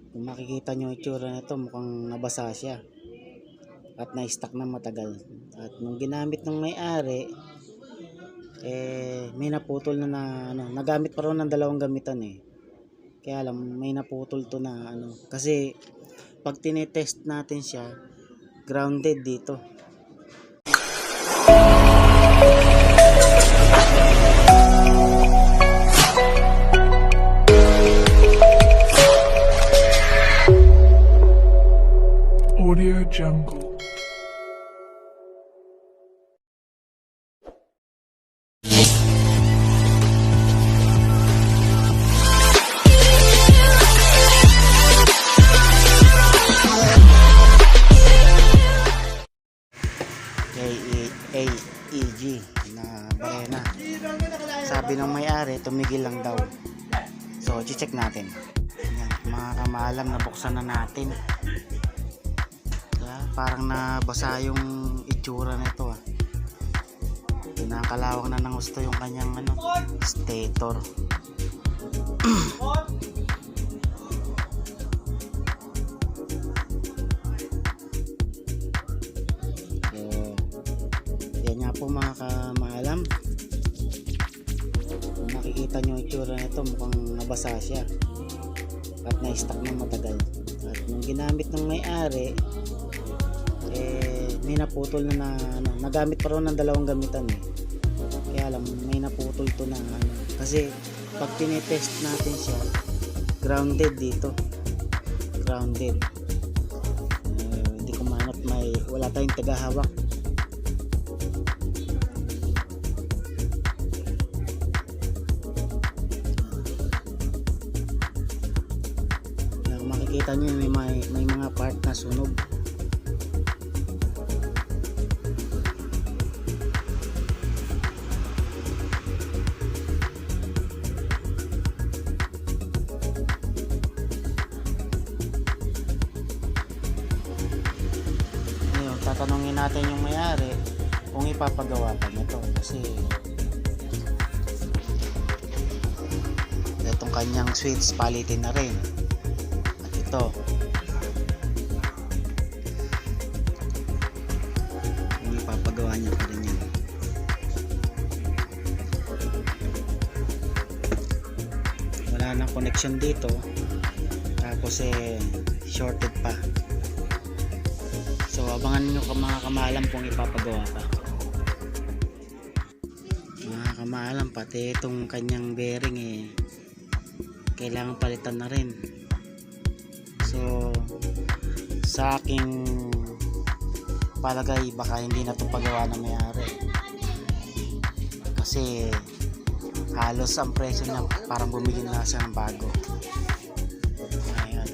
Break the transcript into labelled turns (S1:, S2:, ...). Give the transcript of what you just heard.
S1: Kung makikita nyo itsura nito, mukhang nabasa siya at na-stock na matagal. At nung ginamit ng may-ari, may naputol na nagamit pa rin ng dalawang gamitan Kaya lang may naputol to na kasi pag tinetest natin siya, grounded dito.
S2: Audio Jungle.
S1: AEG na barena. Sabi ng may-ari, tumigil lang daw. So, check natin. Yan, mga kamaalam, nabuksan na natin. Parang nabasa yung itsura nito Nakalawak na ng gusto yung kanyang stator. Yan nga po mga kamaalam. Kung nakikita nyo yung itsura nito, mukhang nabasa siya at na-stock ng matagal. At nung ginamit ng may-ari, may naputol na nagamit pa rin ng dalawang gamitan Kaya lang may naputol to na kasi pag tinetest natin siya, grounded dito. Grounded. Hindi ko manot, wala tayong tagahawak. Makikita nyo may mga part na sunog. Tatanungin natin yung may-ari kung ipapagawa pa nito kasi itong kanyang switch palitin na rin at ito kung ipapagawa niya pa rin yan. Wala nang connection dito tapos shorted pa. So abangan nyo mga kamaalam kung ipapagawa pa. Mga kamaalam, pati itong kanyang bearing kailangan palitan na rin. So sa aking palagay baka hindi na ito pagawa na may-ari kasi halos ang presyo niya parang bumili na siya ng bago. Ayan.